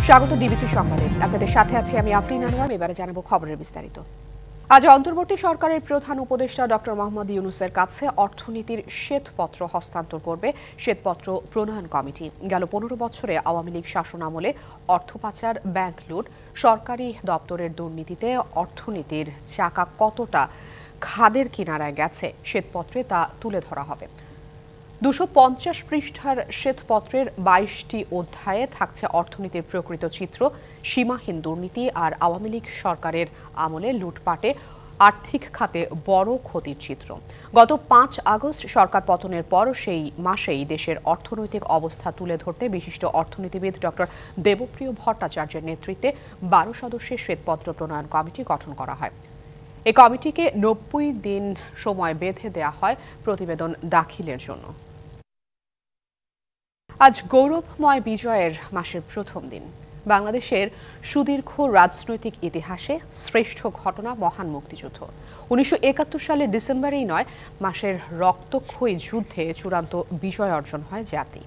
স্বাগত ডিবিসি সংবাদে। আপনাদের সাথে আছি আমি আফরিন আনোয়ার। এবারে জানাবো খবরের বিস্তারিত। আজ অন্তর্বর্তী সরকারের প্রধান উপদেষ্টা ডক্টর মোহাম্মদ ইউনূসের কাছে অর্থনীতির শ্বেতপত্র হস্তান্তর করবে শ্বেতপত্র প্রণয়ন কমিটি। গেল 15 বছরে আওয়ামী লীগ শাসন আমলে অর্থ পাচার, ব্যাংক লুট, সরকারি দপ্তরের দুর্নীতিতে অর্থনীতির চাকা কতটা খাদের কিনারায় গেছে শ্বেতপত্রে তা তুলে ধরা হবে। 250 পৃষ্ঠার শ্বেতপত্রের 22টি অধ্যায়ে থাকছে অর্থনীতির প্রকৃত চিত্র, সীমাহীন দুর্নীতি আর আওয়ামী লীগ সরকারের আমলে লুটপাটে আর্থিক খাতে বড় ক্ষতির চিত্র। গত 5 আগস্ট সরকার পতনের পর সেই মাসেই দেশের অর্থনৈতিক অবস্থা তুলে ধরতে বিশিষ্ট অর্থনীতিবিদ ডক্টর দেবপ্রিয় ভট্টাচার্যের নেতৃত্বে 12 সদস্যের শ্বেতপত্র প্রণয়ন কমিটি গঠন করা হয়। এই কমিটিকে 90 দিন সময় বেঁধে দেওয়া হয় প্রতিবেদন দাখিলের জন্য। আজ গৌরবময় বিজয়ের মাসের প্রথম দিন। বাংলাদেশের সুদীর্ঘ রাজনৈতিক ইতিহাসে শ্রেষ্ঠ ঘটনা মহান মুক্তিযুদ্ধ। 1971 সালের ডিসেম্বরেই নয়, মাসের রক্তক্ষয়ী যুদ্ধে চূড়ান্ত বিজয় অর্জন হয় জাতি।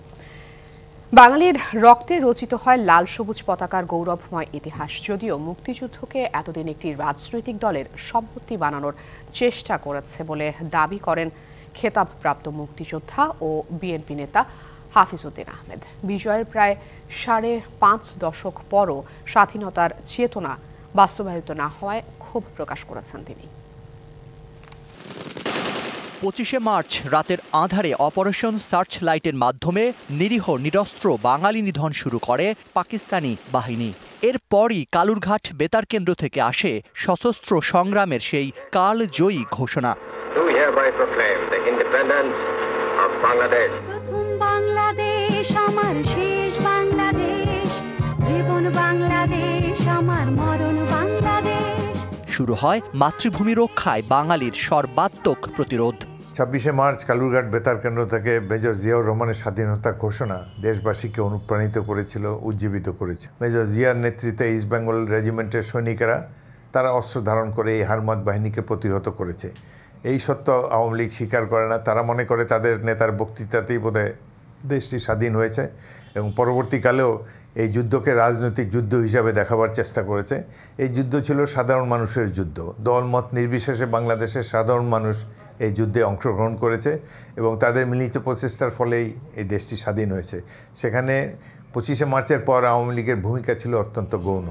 বাঙালির রক্তে রচিত হয় লাল সবুজ পতাকার গৌরবময় ইতিহাস। যদিও মুক্তিযুদ্ধকে এতদিন একটি রাজনৈতিক দলের সম্পত্তি বানানোর চেষ্টা করেছে বলে দাবি করেন খেতাবপ্রাপ্ত মুক্তিযোদ্ধা ও বিএনপি নেতা হাফিজ উদ্দিন আহমেদ। বিজয়ের প্রায় 5.5 দশক পরও স্বাধীনতার চেতনা বাস্তবায়িত না হওয়ায় ক্ষোভ প্রকাশ করেছেন তিনি। 25শে মার্চ রাতের আঁধারে অপারেশন সার্চ লাইটের মাধ্যমে নিরীহ নিরস্ত্র বাঙালি নিধন শুরু করে পাকিস্তানি বাহিনী। এরপরই কালুরঘাট বেতার কেন্দ্র থেকে আসে সশস্ত্র সংগ্রামের সেই কালজয়ী ঘোষণা। বাংলাদেশ আমার শেষ বাংলাদেশ, জীবন বাংলাদেশ আমার মরণ বাংলাদেশ। শুরু হয় মাতৃভূমি রক্ষায় বাঙালির সর্বাত্মক প্রতিরোধ। 26শে মার্চ কালুরঘাট বেতার কেন্দ্র থেকে মেজর জিয়াউর রহমানের স্বাধীনতা ঘোষণা দেশবাসীকে অনুপ্রাণিত করেছিল, উজ্জীবিত করেছে। মেজর জিয়ার নেতৃত্বে ইস্ট বেঙ্গল রেজিমেন্টের সৈনিকেরা তারা অস্ত্র ধারণ করে এই হারমাত বাহিনীকে প্রতিহত করেছে। এই সত্য আওয়ামী লীগ স্বীকার করে না। তারা মনে করে তাদের নেতার বক্তৃতাতেই বোধহয় দেশটি স্বাধীন হয়েছে এবং পরবর্তীকালেও এই যুদ্ধকে রাজনৈতিক যুদ্ধ হিসাবে দেখাবার চেষ্টা করেছে। এই যুদ্ধ ছিল সাধারণ মানুষের যুদ্ধ। দলমত নির্বিশেষে বাংলাদেশের সাধারণ মানুষ এই যুদ্ধে অংশগ্রহণ করেছে এবং তাদের মিলিত প্রচেষ্টার ফলেই এই দেশটি স্বাধীন হয়েছে। সেখানে 25শে মার্চের পর আওয়ামী লীগের ভূমিকা ছিল অত্যন্ত গৌণ।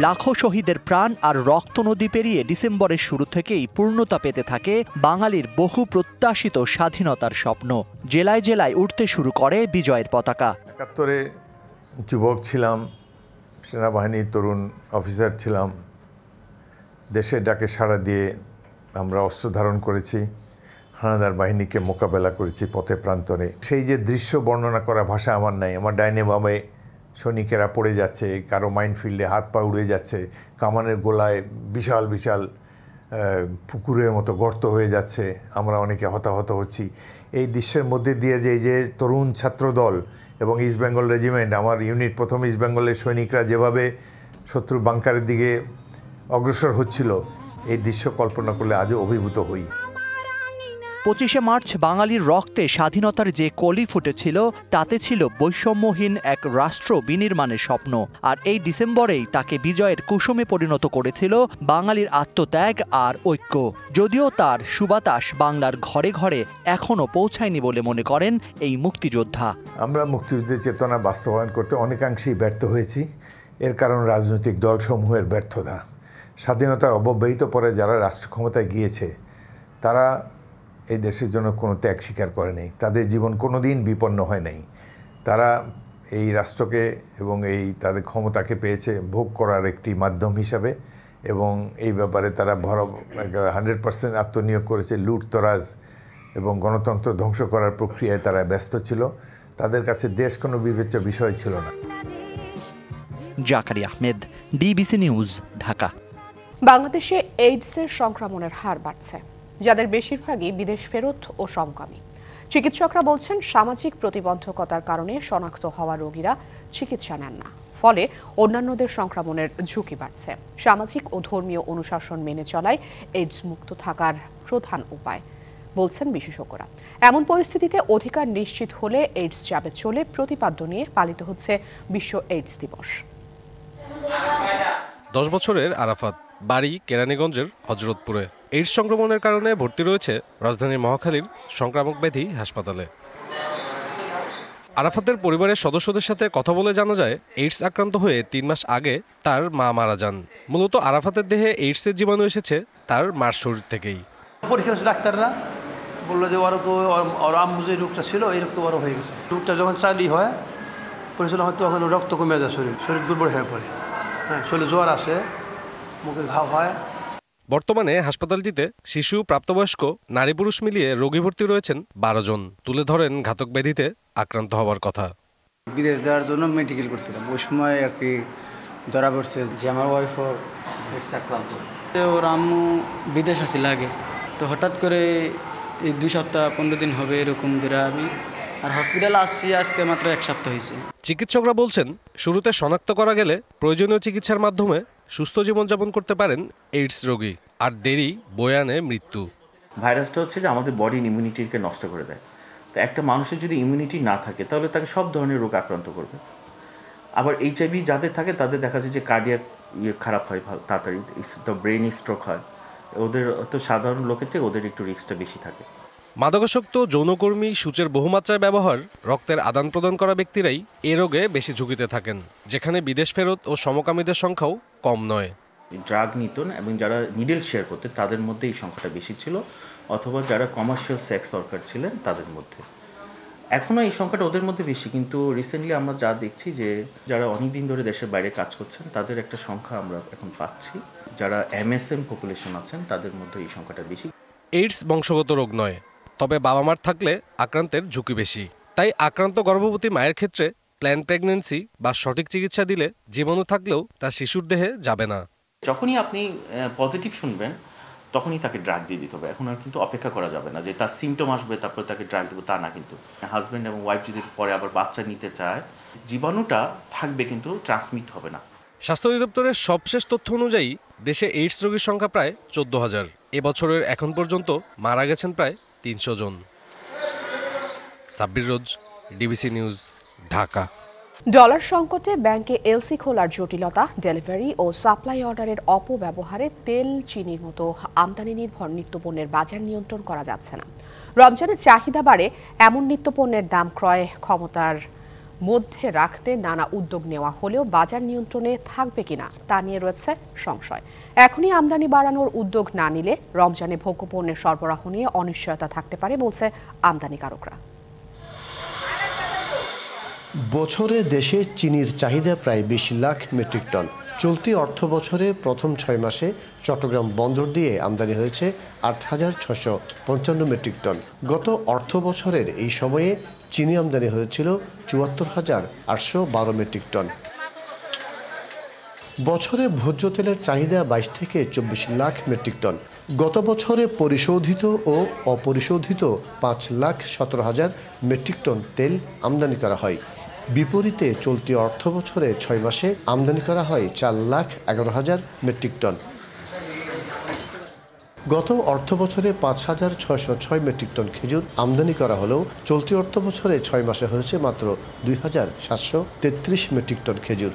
লাখো শহীদের প্রাণ আর রক্ত নদী পেরিয়ে ডিসেম্বরের শুরু থেকেই পূর্ণতা পেতে থাকে বাঙালির বহু প্রত্যাশিত স্বাধীনতার স্বপ্ন। জেলায় জেলায় উঠতে শুরু করে বিজয়ের পতাকা। 71-এ যুবক ছিলাম, সেনাবাহিনীর তরুণ অফিসার ছিলাম। দেশের ডাকে সাড়া দিয়ে আমরা অস্ত্র ধারণ করেছি, হানাদার বাহিনীকে মোকাবেলা করেছি পথে প্রান্তরে। সেই যে দৃশ্য বর্ণনা করা ভাষা আমার নাই। আমার ডাইনে বামে সৈনিকেরা পড়ে যাচ্ছে, কারো মাইনফিল্ডে হাত পা উড়ে যাচ্ছে, কামানের গোলায় বিশাল বিশাল পুকুরের মতো গর্ত হয়ে যাচ্ছে, আমরা অনেকে হতাহত হচ্ছি। এই দৃশ্যের মধ্যে দিয়ে যে তরুণ ছাত্রদল এবং ইস্ট বেঙ্গল রেজিমেন্ট, আমার ইউনিট প্রথম ইস্ট বেঙ্গলের সৈনিকরা যেভাবে শত্রু বাংকারের দিকে অগ্রসর হচ্ছিল, এই দৃশ্য কল্পনা করলে আজও অভিভূত হই। 25শে মার্চ বাঙালির রক্তে স্বাধীনতার যে কলি ফুটেছিল তাতে ছিল বৈষম্যহীন এক রাষ্ট্র বিনির্মাণের স্বপ্ন। আর এই ডিসেম্বরেই তাকে বিজয়ের কুসুমে পরিণত করেছিল বাঙালির আত্মত্যাগ আর ঐক্য। যদিও তার সুবাতাস বাংলার ঘরে ঘরে এখনও পৌঁছায়নি বলে মনে করেন এই মুক্তিযোদ্ধা। আমরা মুক্তিযুদ্ধের চেতনা বাস্তবায়ন করতে অনেকাংশেই ব্যর্থ হয়েছি। এর কারণ রাজনৈতিক দলসমূহের ব্যর্থতা। স্বাধীনতার অব্যবহিত পরে যারা রাষ্ট্র ক্ষমতায় গিয়েছে তারা এই দেশের জন্য কোনো ত্যাগ স্বীকার করেনি। তাদের জীবন কোনো দিন বিপন্ন হয় নাই। তারা এই রাষ্ট্রকে এবং এই তাদের ক্ষমতাকে পেয়েছে ভোগ করার একটি মাধ্যম হিসাবে এবং এই ব্যাপারে তারা 100% আত্মনিয়োগ করেছে। লুটতরাজ এবং গণতন্ত্র ধ্বংস করার প্রক্রিয়ায় তারা ব্যস্ত ছিল। তাদের কাছে দেশ কোনো বিবেচ্য বিষয় ছিল না। Zakaria Ahmed, DBC news, Dhaka. বাংলাদেশে এইডসের সংক্রমণের হার বাড়ছে, যাদের বেশিরভাগই বিদেশ ফেরত ও সমকামী। চিকিৎসকরা বলছেন সামাজিক প্রতিবন্ধকতার কারণে শনাক্ত হওয়া রোগীরা চিকিৎসা নেন না, ফলে অন্যান্যদের সংক্রমণের ঝুঁকি বাড়ছে। সামাজিক ও ধর্মীয় অনুশাসন মেনে চলাই এইডস মুক্ত থাকার প্রধান উপায় বলছেন বিশেষজ্ঞরা। এমন পরিস্থিতিতে অধিকার নিশ্চিত হলে এইডস যাবে চলে প্রতিপাদ্য নিয়ে পালিত হচ্ছে বিশ্ব এইডস দিবস। 10 বছরের আরাফাত, বাড়ি কেরানীগঞ্জের হযরতপুরে। এইডস সংক্রমণের কারণে ভর্তি রয়েছে রাজধানীর মহাখালীর সংক্রামক ব্যাধি হাসপাতালে। আরাফাতের পরিবারের সদস্যদের সাথে কথা বলে জানা যায়, এইডস আক্রান্ত হয়ে 3 মাস আগে তার মা মারা যান। মূলত আরাফাতের দেহে এইডসের জীবাণু এসেছে তার মার শরীর থেকেই। পরীক্ষা ডাক্তাররা বললো যে ওরা তো ওর আম্মু যে রোগটা ছিল এই রোগটা ওরা হয়ে গেছে। রোগটা যখন চালু হয় পরিচালনা হয়তো তখন রক্ত কমে যায়, শরীর দুর্বল হয়ে পড়ে, হ্যাঁ, শরীরে জ্বর আসে, মুখে ঘাও হয়। বর্তমানে হাসপাতালটিতে শিশু, প্রাপ্তবয়স্ক, নারী পুরুষ মিলিয়ে রোগী ভর্তি রয়েছেন 12 জন। তুলে ধরেন ঘাতক ব্যাধিতে আক্রান্ত হওয়ার কথা। বিদেশ যাওয়ার জন্য মেডিকেল করছিলাম, ওই সময় আর কি ধরা পড়ছে যে আমার ওয়াইফও আক্রান্ত। ওর আম্মু বিদেশ আসছিল আগে, তো হঠাৎ করে এই 2 সপ্তাহ 15 দিন হবে এরকম ধরে আমি আর হসপিটালে আসছি আজকে মাত্র 1 সপ্তাহ হয়েছে। চিকিৎসকরা বলছেন, শুরুতে শনাক্ত করা গেলে প্রয়োজনীয় চিকিৎসার মাধ্যমে সুস্থ জীবনযাপন করতে পারেন এইডস রোগী, আর দেরি বয়ে আনে মৃত্যু। ভাইরাসটা হচ্ছে যে আমাদের বডির ইমিউনিটিকে নষ্ট করে দেয়। তো একটা মানুষের যদি ইমিউনিটি না থাকে তাহলে তাকে সব ধরনের রোগ আক্রান্ত করবে। আবার এইচআইভি যাদের থাকে তাদের দেখা যায় যে কার্ডিয়াক খারাপ হয় তাড়াতাড়ি, তো ব্রেন স্ট্রোক হয়। ওদের তো সাধারণ লোকের থেকে ওদের একটু রিস্কটা বেশি থাকে। মাদকাসক্ত, যৌনকর্মী, সূচের বহুমাত্রায় ব্যবহার, রক্তের আদান প্রদান করা ব্যক্তিরাই এ রোগে বেশি ঝুঁকিতে থাকেন, যেখানে বিদেশ ফেরত ও সমকামীদের সংখ্যাও কম নয়। ড্রাগ নিত না এবং যারা নিডেল শেয়ার করতে তাদের মধ্যে এই সংখ্যাটা বেশি ছিল, অথবা যারা কমার্শিয়াল সেক্স ওয়ার্কার ছিলেন তাদের মধ্যে। এখনও এই সংখ্যাটা ওদের মধ্যে বেশি, কিন্তু রিসেন্টলি আমরা যা দেখছি যে যারা অনেক দিন ধরে দেশের বাইরে কাজ করছেন তাদের একটা সংখ্যা আমরা এখন পাচ্ছি। যারা এমএসএম পপুলেশন আছেন তাদের মধ্যে এই সংখ্যাটা বেশি। এইডস বংশগত রোগ নয়, তবে বাবা মার থাকলে আক্রান্তের ঝুঁকি বেশি। তাই আক্রান্ত গর্ভবতী মায়ের ক্ষেত্রে প্ল্যান প্রেগন্যান্সি বা সঠিক চিকিৎসা দিলে জীবাণু থাকলেও তা শিশুর দেহে যাবে না। যখনই আপনি পজিটিভ শুনবেন তখনই তাকে ড্রাগ দিয়ে দিতে হবে। এখন আর কিন্তু অপেক্ষা করা যাবে না যে তার সিমটম আসবে তারপরে তাকে ড্রাগ দেবো, তা না। কিন্তু হাজব্যান্ড এবং ওয়াইফ যদি পরে আবার বাচ্চা নিতে চায়, জীবাণুটা থাকবে কিন্তু ট্রান্সমিট হবে না। স্বাস্থ্য অধিদপ্তরের সবশেষ তথ্য অনুযায়ী দেশে এইডস রোগীর সংখ্যা প্রায় 14,000। এবছরের এখন পর্যন্ত মারা গেছেন প্রায় 300 জন। সাব্বির রোজ, ডিবিসি নিউজ, ঢাকা। ডলার সংকটে ব্যাংকে এলসি খোলার জটিলতা, ডেলিভারি ও সাপ্লাই অর্ডারের অপব্যবহারে তেল, চিনির মতো আমদানি নির্ভর নিত্যপণ্যের বাজার নিয়ন্ত্রণ করা যাচ্ছে না। রমজানের চাহিদা বাড়ে এমন নিত্যপণ্যের দাম ক্রয় ক্ষমতার মধ্যে রাখতে নানা উদ্যোগ নেওয়া হলেও বাজার নিয়ন্ত্রণে থাকবে কিনা তা নিয়ে রয়েছে সংশয়। এখনই আমদানি বাড়ানোর উদ্যোগ না নিলে রমজানে ভোগ্যপণ্যের সরবরাহ নিয়ে অনিশ্চয়তা থাকতে পারে বলছে আমদানিকারকরা। বছরে দেশে চিনির চাহিদা প্রায় 20 লাখ মেট্রিক টন। চলতি অর্থ বছরে প্রথম 6 মাসে চট্টগ্রাম বন্দর দিয়ে আমদানি হয়েছে 8,655 মেট্রিক টন। গত অর্থ বছরের এই সময়ে চিনি আমদানি হয়েছিল 74,812 মেট্রিক টন। বছরে ভোজ্য তেলের চাহিদা 22 থেকে 24 লাখ মেট্রিক টন। গত বছরে পরিশোধিত ও অপরিশোধিত 5,17,000 মেট্রিক টন তেল আমদানি করা হয়। বিপরীতে চলতি অর্থ বছরে 6 মাসে আমদানি করা হয় 4,11,000 মেট্রিক টন। গত অর্থ বছরে 5,606 মেট্রিক টন খেজুর আমদানি করা হলেও চলতি অর্থ বছরে 6 মাসে হয়েছে মাত্র 2,733 মেট্রিক টন খেজুর।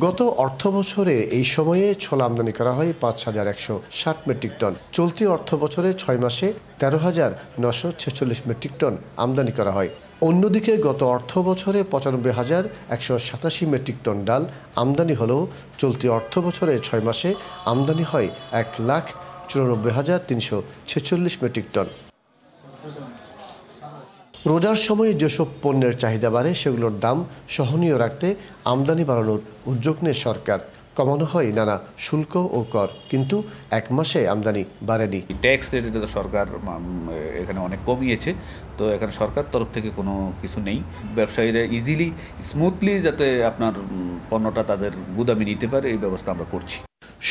গত অর্থ বছরে এই সময়ে ছোলা আমদানি করা হয় 5,160 মেট্রিক টন। চলতি অর্থ বছরে 6 মাসে 13,946 মেট্রিক টন আমদানি করা হয়। অন্যদিকে গত অর্থ বছরে 95,187 মেট্রিক টন ডাল আমদানি হলেও চলতি অর্থ বছরে 6 মাসে আমদানি হয় 1,94,346 মেট্রিক টন। রোজার সময়ে যেসব পণ্যের চাহিদা বাড়ে সেগুলোর দাম সহনীয় রাখতে আমদানি বাড়ানোর উদ্যোগ নেয় সরকার। কমানো হয় নানা শুল্ক ও কর, কিন্তু 1 মাসে আমদানি বাড়েনি। ট্যাক্স রেটে তো সরকার এখানে অনেক কমিয়েছে, তো এখানে সরকার তরফ থেকে কোনো কিছু নেই। ব্যবসায়ীরা ইজিলি স্মুথলি যাতে আপনার পণ্যটা তাদের গুদামে নিতে পারে এই ব্যবস্থা আমরা করছি।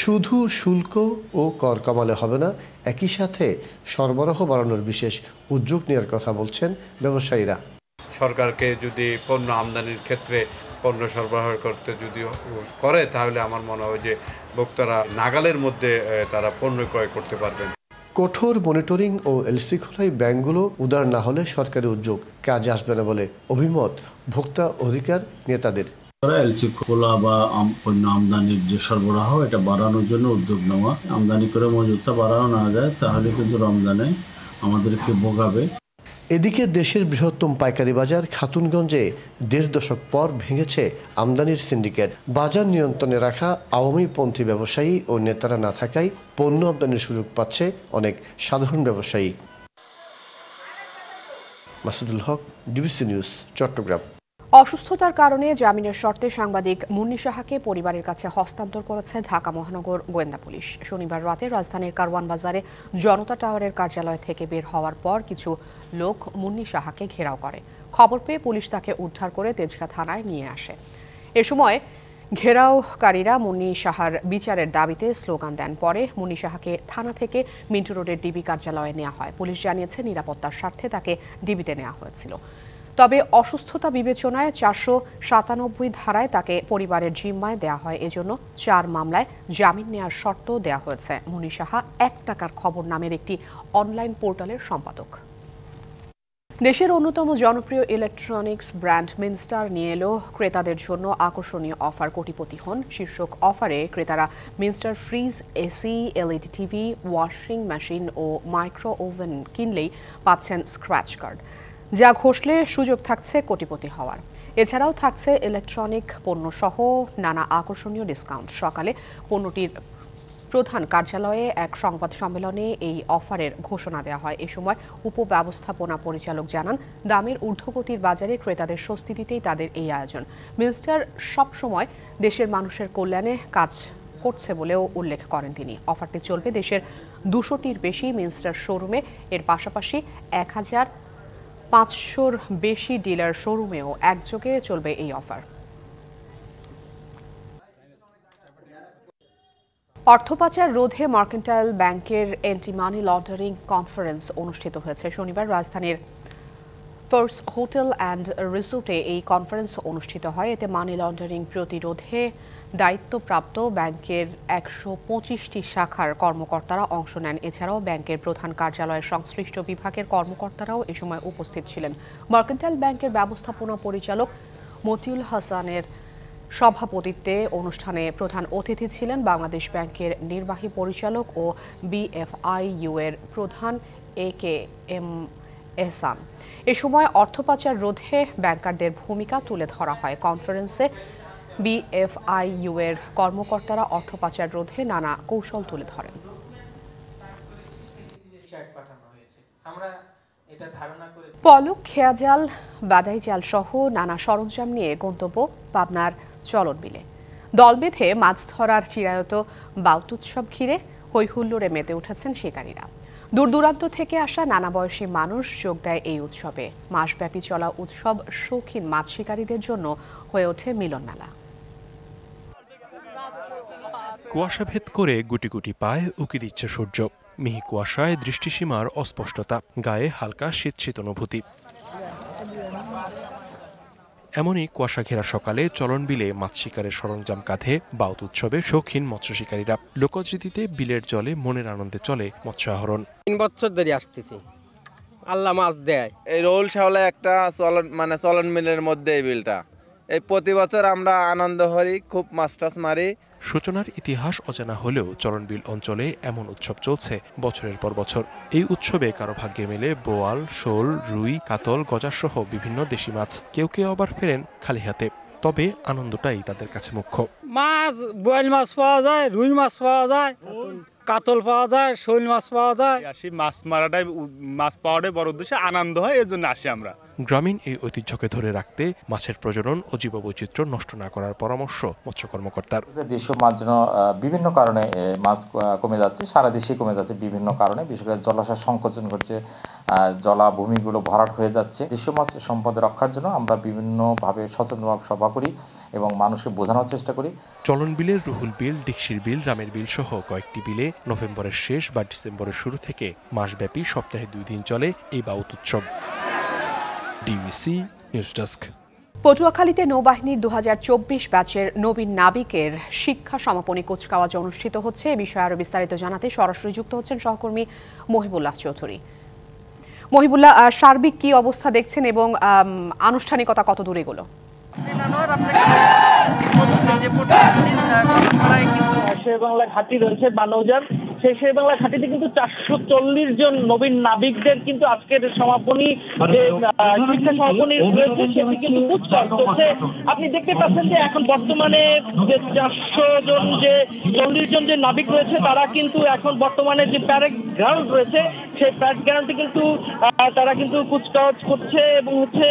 শুধু শুল্ক ও কর কমালে হবে না, একই সাথে সরবরাহ বাড়ানোর বিশেষ উদ্যোগ নেওয়ার কথা বলছেন ব্যবসায়ীরা। সরকারকে যদি পণ্য আমদানির ক্ষেত্রে পণ্য সরবরাহ করতে যদি করে, তাহলে আমার মনে হয় যে ভোক্তারা নাগালের মধ্যে তারা পণ্য ক্রয় করতে পারবেন। কঠোর মনিটরিং ও এলসি খোলায় ব্যাংকগুলো উদার না হলে সরকারি উদ্যোগ কাজে আসবে না বলে অভিমত ভোক্তা অধিকার নেতাদের। এলসি খোলা বা পণ্য আমদানির যে সরবরাহ এটা বাড়ানোর জন্য উদ্যোগ নেওয়া, আমদানি করে মজুতটা বাড়ানো না যায় তাহলে কিন্তু রমজানে আমাদেরকে ভোগাবে। এদিকে দেশের বৃহত্তম পাইকারি বাজার খাতুনগঞ্জে ১.৫ দশক পর ভেঙেছে আমদানির সিন্ডিকেট। বাজার নিয়ন্ত্রণে রাখা আওয়ামীপন্থী ব্যবসায়ী ও নেতারা না থাকায় পণ্য আমদানির সুযোগ পাচ্ছে অনেক সাধারণ ব্যবসায়ী। মাসুদুল হক, ডিবিসি নিউজ, চট্টগ্রাম। অসুস্থতার কারণে জামিনের শর্তে সাংবাদিক মুন্নি সাহাকে পরিবারের কাছে হস্তান্তর করেছে ঢাকা মহানগর গোয়েন্দা পুলিশ। শনিবার রাতে রাজধানীর কারওয়ান বাজারে জনতা টাওয়ারের কার্যালয় থেকে বের হওয়ার পর কিছু লোক মুন্নি সাহাকে ঘেরাও করে। খবর পেয়ে পুলিশ তাকে উদ্ধার করে তেজগাঁ থানায় নিয়ে আসে। এ সময় ঘেরাওকারীরা মুন্নি সাহার বিচারের দাবিতে স্লোগান দেন। পরে মুন্নি সাহাকে থানা থেকে মিন্টু রোডের ডিবি কার্যালয়ে নেওয়া হয়। পুলিশ জানিয়েছে নিরাপত্তার স্বার্থে তাকে ডিবিতে নেওয়া হয়েছিল। তবে অসুস্থতা বিবেচনায় ৪৯৭ ধারায় তাকে পরিবারের জিম্মায় দেওয়া হয়। এজন্য ৪ মামলায় জামিন নেওয়ার শর্ত দেওয়া হয়েছে। মুন্নি সাহা ১ টাকার খবর নামের একটি অনলাইন পোর্টালের সম্পাদক। দেশের অন্যতম জনপ্রিয় ইলেকট্রনিক্স ব্র্যান্ড মিনস্টার নিয়ে এলো ক্রেতাদের জন্য আকর্ষণীয় অফার। কোটিপতি হন শীর্ষক অফারে ক্রেতারা Minister fridge, AC, LED TV, washing machine ও মাইক্রো ওভেন কিনলেই পাচ্ছেন স্ক্র্যাচ কার্ড, যা ঘষলে সুযোগ থাকছে কোটিপতি হওয়ার। এছাড়াও থাকছে ইলেকট্রনিক পণ্য সহ নানা আকর্ষণীয় ডিসকাউন্ট। সকালে পণ্যটির প্রধান কার্যালয়ে এক সংবাদ সম্মেলনে এই অফারের ঘোষণা দেওয়া হয়। এ সময় উপব্যবস্থাপনা পরিচালক জানান, দামের ঊর্ধ্বগতির বাজারে ক্রেতাদের স্বস্তি দিতেই তাদের এই আয়োজন। মিনস্টার সবসময় দেশের মানুষের কল্যাণে কাজ করছে বলেও উল্লেখ করেন তিনি। অফারটি চলবে দেশের ২০০টির বেশি মিনস্টার শোরুমে। এর পাশাপাশি ১৫০০-র বেশি ডিলার শোরুমেও একযোগে চলবে এই অফার। অর্থপাচার রোধে মার্কেন্টাইল ব্যাংকের অ্যান্টি মানি লন্ডারিং কনফারেন্স অনুষ্ঠিত হয়েছে। শনিবার রাজধানীর ফার্স্ট হোটেল অ্যান্ড রিসোর্টে এই কনফারেন্স অনুষ্ঠিত হয়। এতে মানি লন্ডারিং প্রতিরোধে দায়িত্বপ্রাপ্ত ব্যাংকের ১২৫টি শাখার কর্মকর্তারা অংশ নেন। এছাড়াও ব্যাংকের প্রধান কার্যালয়ের সংশ্লিষ্ট বিভাগের কর্মকর্তারাও এ সময় উপস্থিত ছিলেন। মার্কেন্টাইল ব্যাংকের ব্যবস্থাপনা পরিচালক মতিউল হাসানের সভাপতিত্বে অনুষ্ঠানে প্রধান অতিথি ছিলেন বাংলাদেশ ব্যাংকের নির্বাহী পরিচালক ও বিএফআইইউ এর প্রধান একেএম এহসান। এ সময় অর্থপাচার রোধে ব্যাংকারদের ভূমিকা তুলে ধরা হয়। কনফারেন্সে বিএফআইইউ এর কর্মকর্তারা অর্থপাচার রোধে নানা কৌশল তুলে ধরেন। পলক, খেয়া জাল, বাদাই জাল সহ নানা সরঞ্জাম নিয়ে গন্তব্য পাবনার চলন বিলে। দল বেঁধে মাছ ধরার চিরায়ত বাউত উৎসব ঘিরে হৈহুল্লোড়ে মেতে উঠেছেন শিকারীরা। দূর দূরান্ত থেকে আসা নানা বয়সী মানুষ যোগ দেয় এই উৎসবে। মাসব্যাপী চলা উৎসব শৌখিন মাছ শিকারীদের জন্য হয়ে ওঠে মিলন মেলা। কুয়াশা ভেদ করে গুটি গুটি পায় উকি দিচ্ছে সূর্য। মিহি কুয়াশায় দৃষ্টিসীমার অস্পষ্টতা, গায়ে হালকা শীত শীত অনুভূতি। এমনই কুয়াশা ঘেরা সকালে চলন বিলে মাছ শিকারের সরঞ্জাম কাঁধে বাউত উৎসবে শৌখিন মৎস্য শিকারীরা। লোকজীতিতে বিলের জলে মনের আনন্দে চলে মৎস্য আহরণ। ৩ বছর ধরে আসতেছি, আল্লাহ মাছ দেয়। এই রোল শাওলা একটা চলন মিলের মধ্যে এই বিলটা, এই প্রতি বছর আমরা আনন্দ করি, খুব মাছ টাছ মারি। সূচনার ইতিহাস অজানা হলেও চলনবিল অঞ্চলে এমন উৎসব চলছে বছরের পর বছর। এই উৎসবে কারো ভাগ্যে মেলে বোয়াল, শোল, রুই, কাতল, গজার সহ বিভিন্ন দেশি মাছ। কেউ কেউ আবার ফেরেন খালি হাতে। তবে আনন্দটাই তাদের কাছে মুখ্য। মাছ, বোয়াল মাছ পাওয়া যায়, রুই মাছ পাওয়া যায়, কাতল পাওয়া যায়, শোল মাছ পাওয়া যায়। মাছ পাওয়াটাই বড় উদ্দেশ্য, আনন্দ হয়, এর জন্য আসি আমরা। গ্রামীণ এই ঐতিহ্যকে ধরে রাখতে মাছের প্রজনন ও জীববৈচিত্র্য নষ্ট না করার পরামর্শ মৎস্য কর্মকর্তার। দেশীয় মাছ যেন বিভিন্ন কারণে মাছ কমে যাচ্ছে, সারা দেশে কমে যাচ্ছে বিভিন্ন কারণে, বিশেষ করে জলাশয় সংকোচন ঘটছে, জলাভূমিগুলো ভরাট হয়ে যাচ্ছে। দেশীয় মাছ সম্পদ রক্ষার জন্য আমরা বিভিন্নভাবে সচেতনমূলক সভা করি এবং মানুষকে বোঝানোর চেষ্টা করি। চলন বিলের রুহুল বিল, ডিকশির বিল, রামের বিল সহ কয়েকটি বিলে নভেম্বরের শেষ বা ডিসেম্বরের শুরু থেকে মাসব্যাপী সপ্তাহে 2 দিন চলে এই বাউত উৎসব। DBC news desk. পটুয়াখালীতে নৌবাহিনীর 2024 ব্যাচের নবীন নাবিকের শিক্ষা সমাপনী কুচকাওয়াজ অনুষ্ঠিত হচ্ছে। এ বিষয়ে আরো বিস্তারিত জানাতে সরাসরি যুক্ত হচ্ছেন সহকর্মী মহিবুল্লাহ চৌধুরী। মহিবুল্লাহ, সার্বিক কি অবস্থা দেখছেন এবং আনুষ্ঠানিকতা কত দূর এগোলো? যে খেলায় কিন্তু শেরেবাংলা ঘাঁটি রয়েছে বানৌজার, সেই শেরেবাংলা ঘাঁটিতে কিন্তু 440 জন নবীন নাবিকদের কিন্তু আজকের সমাপনী শিক্ষা সমাপনী রয়েছে সেটি কিন্তু কুচকাওয়াজ চলছে। আপনি দেখতে পাচ্ছেন যে এখন বর্তমানে যে 40 জন যে নাবিক রয়েছে তারা কিন্তু এখন বর্তমানে যে প্যারেড গ্রাউন্ড রয়েছে সেই প্যারেড গ্রাউন্ডে কিন্তু তারা কিন্তু কুচকাওয়াজ করছে এবং হচ্ছে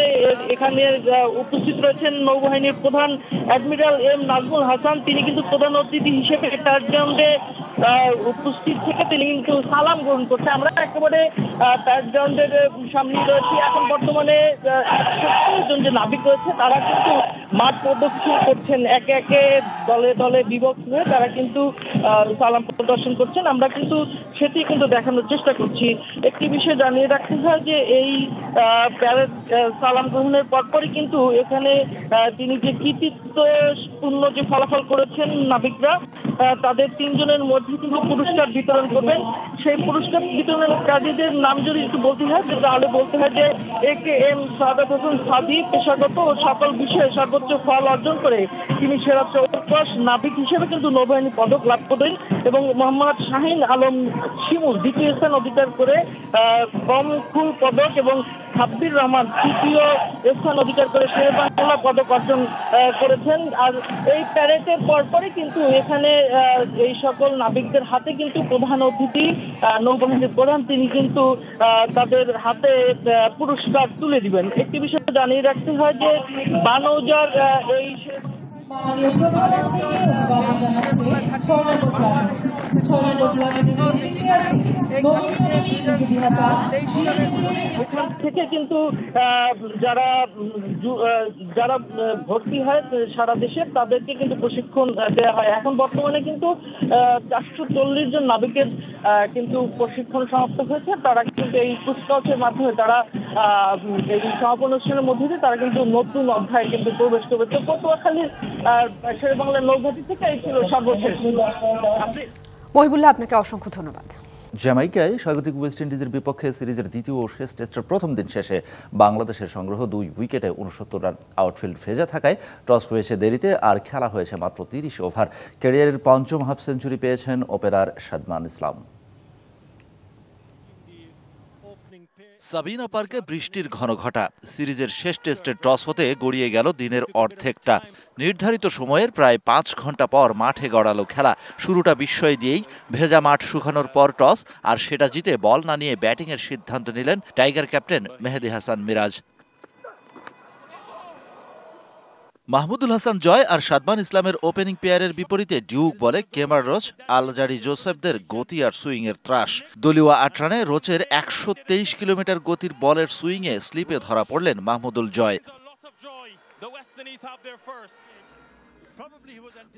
এখানে উপস্থিত রয়েছেন নৌবাহিনীর প্রধান অ্যাডমিরাল এম নাজমুল হাসান। তিনি কিন্তু প্রধান অতিথি হিসেবে প্যারেড গ্রাউন্ডে উপস্থিত থেকে তিনি কিন্তু সালাম গ্রহণ করছে। আমরা একেবারে প্যারেড গ্রাউন্ডের সামনে রয়েছি। এখন বর্তমানে 70 জন যে নাবিক রয়েছে তারা কিন্তু মাঠ প্রদক্ষিণ করছেন, একে একে দলে দলে বিভক্ত হয়ে তারা কিন্তু সালাম প্রদর্শন করছেন। আমরা কিন্তু সেটি কিন্তু দেখানোর চেষ্টা করছি। একটি বিষয় জানিয়ে রাখতে হয় যে এই প্যারেড সালাম গ্রহণের পরপরই কিন্তু এখানে তিনি যে কৃতিত্বপূর্ণ যে ফলাফল করেছেন নাবিকরা তাদের 3 জনের মধ্যে কিন্তু পুরস্কার বিতরণ করবেন। সেই পুরস্কার বিতরণের কাজীদের নাম যদি একটু বলতে হয় তাহলে বলতে হয় যে AKM সাদাত হোসেন সাদি পেশাগত ও সকল বিষয়ে সর্বোচ্চ ফল অর্জন করে তিনি সেরা চৌকস নাবিক হিসেবে কিন্তু নৌবাহিনী পদক লাভ করেন এবং মোহাম্মদ শাহিন আলম শিমুল 2য় স্থান অধিকার করে কমখুল পদক এবং সাব্বির রহমান 3য় স্থান অধিকার করে শেরেবাংলা পদক অর্জন করেছেন। আর এই প্যারেডের পরপরই কিন্তু এখানে এই সকল নাবিকদের হাতে কিন্তু প্রধান অতিথি নৌবাহিনীর প্রধান তিনি কিন্তু তাদের হাতে পুরস্কার তুলে দিবেন। একটি বিষয় জানিয়ে রাখতে হয় যে বানৌজার এই থেকে কিন্তু যারা ভর্তি হয় সারা দেশে তাদেরকে কিন্তু প্রশিক্ষণ দেওয়া হয়। এখন বর্তমানে কিন্তু 440 জন নাবিকের কিন্তু প্রশিক্ষণ সমাপ্ত হয়েছে। তারা কিন্তু এই কুচকাওয়াজের মাধ্যমে তারা এই সমাপন অনুষ্ঠানের মধ্যে দিয়ে তারা কিন্তু নতুন অধ্যায় কিন্তু প্রবেশ করবে। তো পটুয়াখালীর শেরেবাংলা নৌঘাটি থেকে এই ছিল সর্বশেষ। মহিবুল্লাহ, আপনাকে অসংখ্য ধন্যবাদ। জ্যামাইকায় স্বাগতিক ওয়েস্ট ইন্ডিজের বিপক্ষে সিরিজের দ্বিতীয় ও শেষ টেস্টের প্রথম দিন শেষে বাংলাদেশের সংগ্রহ 2 উইকেটে 69 রান আউটফিল্ড ভেজা থাকায় টস হয়েছে দেরিতে আর খেলা হয়েছে মাত্র 30 ওভার। ক্যারিয়ারের 5ম হাফ সেঞ্চুরি পেয়েছেন ওপেনার সাদমান ইসলাম। সাবিনা পার্কে বৃষ্টির ঘনঘটা। সিরিজের শেষ টেস্টের টস হতে গড়িয়ে গেল দিনের অর্ধেকটা। নির্ধারিত সময়ের প্রায় 5 ঘন্টা পর মাঠে গড়ালো খেলা। শুরুটা বিস্ময় দিয়েই ভেজা মাঠ শুকানোর পর টস আর সেটা জিতে বল না নিয়ে ব্যাটিংয়ের সিদ্ধান্ত নিলেন টাইগার ক্যাপ্টেন মেহেদী হাসান মিরাজ। মাহমুদুল হাসান জয় আর সাদমান ইসলামের ওপেনিং পেয়ারের বিপরীতে ডিউক বলে কেমার রোচ, আলজারি জোসেফদের গতি আর সুইংয়ের ত্রাস। দলীয় 8 রানে রোচের 123 কিলোমিটার গতির বলের সুইংয়ে স্লিপে ধরা পড়লেন মাহমুদুল জয়।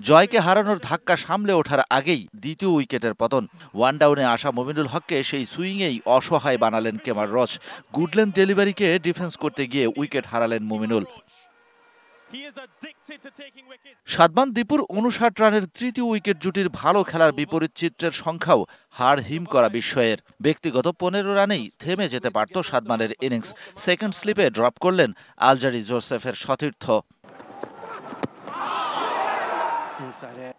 জয়কে হারানোর ধাক্কা সামলে ওঠার আগেই দ্বিতীয় উইকেটের পতন। ওয়ান ডাউনে আসা মমিনুল হককে সেই সুইংয়েই অসহায় বানালেন কেমার রোচ। গুডল্যান্ড ডেলিভারিকে ডিফেন্স করতে গিয়ে উইকেট হারালেন মমিনুল। সাদমান দীপুর 59 রানের তৃতীয় উইকেট জুটির ভালো খেলার বিপরীত চিত্রের সংখ্যাও হাড় হিম করা বিস্ময়ের। ব্যক্তিগত 15 রানেই থেমে যেতে পারত সাদমানের ইনিংস। সেকেন্ড স্লিপে ড্রপ করলেন আলজারি জোসেফের সতীর্থ।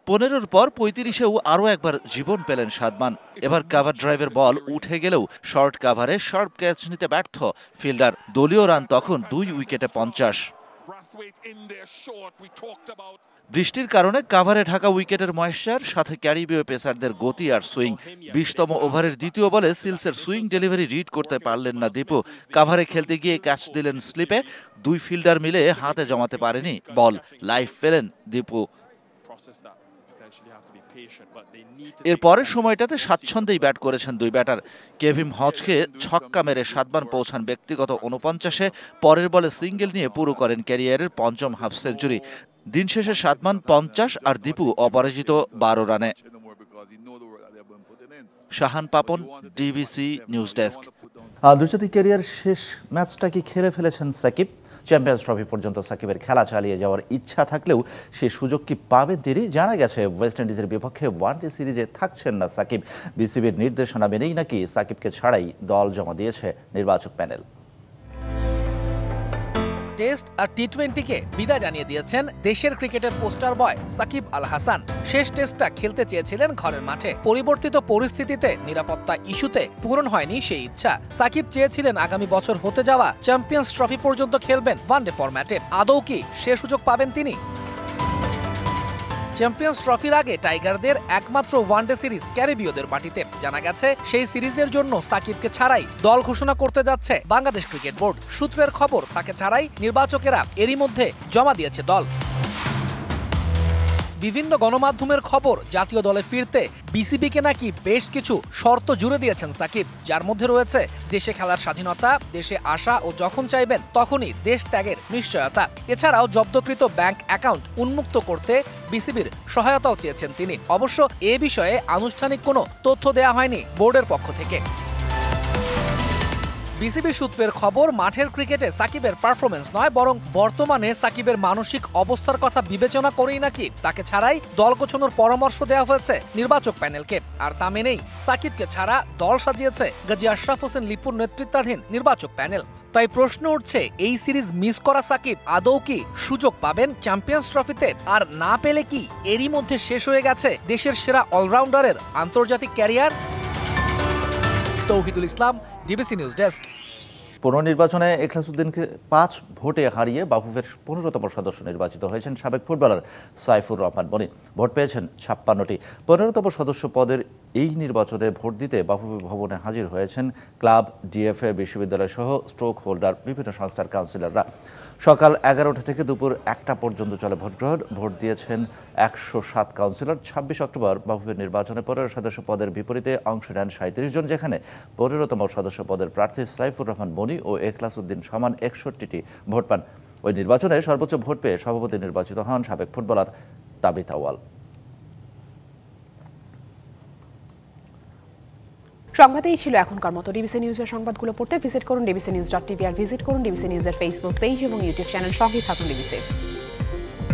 15-র পর 35-এও আরও একবার জীবন পেলেন সাদমান। এবার কাভার ড্রাইভের বল উঠে গেলেও শর্ট কাভারে শার্প ক্যাচ নিতে ব্যর্থ ফিল্ডার। দলীয় রান তখন 2 উইকেটে 50। বৃষ্টির কারণে কাভারে ঢাকা উইকেটের ময়েশ্চার, সাথে ক্যারিবীয় পেসারদের গতি আর সুইং। 20তম ওভারের দ্বিতীয় বলে সিলসের সুইং ডেলিভারি রিড করতে পারলেন না দীপু। কাভারে খেলতে গিয়ে ক্যাচ দিলেন স্লিপে। 2 ফিল্ডার মিলে হাতে জমাতে পারেনি বল। লাইফ পেলেন দীপু। এর পরের সময়টাতে স্বাচ্ছন্দ্যেই ব্যাট করেছেন 2 ব্যাটার। কেভিন হজকে ছক্কা মেরে সাদমান পৌঁছান ব্যক্তিগত 49-এ। পরের বলে সিঙ্গেল নিয়ে পুরো করেন ক্যারিয়ারের 5ম হাফ সেঞ্চুরি। দিন শেষে সাদমান 50 আর দীপু অপরাজিত 12 রানে। Shahan Papon, DBC news desk. আন্তর্জাতিক ক্যারিয়ার শেষ ম্যাচটা কি খেলে ফেলেছেন সাকিব? চ্যাম্পিয়ন্স ট্রফি পর্যন্ত সাকিবের খেলা চালিয়ে যাওয়ার ইচ্ছা থাকলেও সে সুযোগ কি পাবেন তিনি? জানা গেছে ওয়েস্ট ইন্ডিজের বিপক্ষে ওয়ানডে সিরিজে থাকছেন না সাকিব। বিসিবির নির্দেশনা মেনেই নাকি সাকিবকে ছাড়াই দল জমা দিয়েছে নির্বাচক প্যানেল। টেস্ট আর টি-20কে বিদায় জানিয়ে দিয়েছেন দেশের ক্রিকেটের পোস্টার বয় সাকিব আল হাসান। শেষ টেস্টটা খেলতে চেয়েছিলেন ঘরের মাঠে। পরিবর্তিত পরিস্থিতিতে নিরাপত্তা ইস্যুতে পূরণ হয়নি সেই ইচ্ছা। সাকিব চেয়েছিলেন আগামী বছর হতে যাওয়া চ্যাম্পিয়ন্স ট্রফি পর্যন্ত খেলবেন ওয়ানডে ফরম্যাটে। আদৌ কি সে সুযোগ পাবেন তিনি? চ্যাম্পিয়ন্স ট্রফির আগে টাইগারদের একমাত্র ওয়ানডে সিরিজ ক্যারিবীয়দের মাটিতে। জানা গেছে সেই সিরিজের জন্য সাকিবকে ছাড়াই দল ঘোষণা করতে যাচ্ছে বাংলাদেশ ক্রিকেট বোর্ড। সূত্রের খবর, তাকে ছাড়াই নির্বাচকেরা এরই মধ্যে জমা দিয়েছে দল। বিভিন্ন গণমাধ্যমের খবর, জাতীয় দলে ফিরতে বিসিবিকে নাকি বেশ কিছু শর্ত জুড়ে দিয়েছেন সাকিব, যার মধ্যে রয়েছে দেশে খেলার স্বাধীনতা, দেশে আসা ও যখন চাইবেন তখনই দেশ ত্যাগের নিশ্চয়তা। এছাড়াও জব্দকৃত ব্যাংক অ্যাকাউন্ট উন্মুক্ত করতে বিসিবির সহায়তাও চেয়েছেন তিনি। অবশ্য এ বিষয়ে আনুষ্ঠানিক কোনো তথ্য দেয়া হয়নি বোর্ডের পক্ষ থেকে। বিসিবি সূত্রের খবর, মাঠের ক্রিকেটে সাকিবের পারফরমেন্স নয়, বরং বর্তমানে সাকিবের মানসিক অবস্থার কথা বিবেচনা করেই নাকি তাকে ছাড়াই দল গোছানোর পরামর্শ দেওয়া হয়েছে নির্বাচক প্যানেলকে। আর তা মেনেই সাকিবকে ছাড়া দল সাজিয়েছে গাজী আশরাফ হোসেন লিপুর নেতৃত্বাধীন নির্বাচক প্যানেল। তাই প্রশ্ন উঠছে, এই সিরিজ মিস করা সাকিব আদৌ কি সুযোগ পাবেন চ্যাম্পিয়ন্স ট্রফিতে? আর না পেলে কি এরই মধ্যে শেষ হয়ে গেছে দেশের সেরা অলরাউন্ডারের আন্তর্জাতিক ক্যারিয়ার? তৌহিদুল ইসলাম, ডিবিসি নিউজ ডেস্ক। পুনর্নির্বাচনে এখলাসউদ্দিনকে 5 ভোটে হারিয়ে বাফুফের 15তম সদস্য নির্বাচিত হয়েছেন সাবেক ফুটবলার সাইফুর রহমান মনি। ভোট পেয়েছেন 56টি। 15তম সদস্য পদের এই নির্বাচনে ভোট দিতে বাফুফে ভবনে হাজির হয়েছেন ক্লাব, ডিএফএ, বিশ্ববিদ্যালয় সহ স্ট্রোক হোল্ডার বিভিন্ন সংস্থার কাউন্সিলররা। সকাল 11টা থেকে দুপুর 1টা পর্যন্ত চলে ভোটগ্রহণ। ভোট দিয়েছেন 107 কাউন্সিলর। 26 অক্টোবর বাফুফের নির্বাচনে 15 সদস্য পদের বিপরীতে অংশ নেন 37 জন, যেখানে 15তম সদস্য পদের প্রার্থী সাইফুর রহমান মনি ও এখলাসউদ্দিন সমান 61টি ভোট পান। ওই নির্বাচনে সর্বোচ্চ ভোট পেয়ে সভাপতি নির্বাচিত হন সাবেক ফুটবলার তাবিথ আউয়াল। সংবাদেই ছিল এখনকার মতো। ডিবিসি নিউজের সংবাদগুলো পড়তে ভিজিট করুন dbcnews.tv আর ভিজিট করুন ডিবিসি নিউজের ফেসবুক পেজ এবং ইউটিউব চ্যানেল। সঙ্গেই থাকুন ডিবিসি।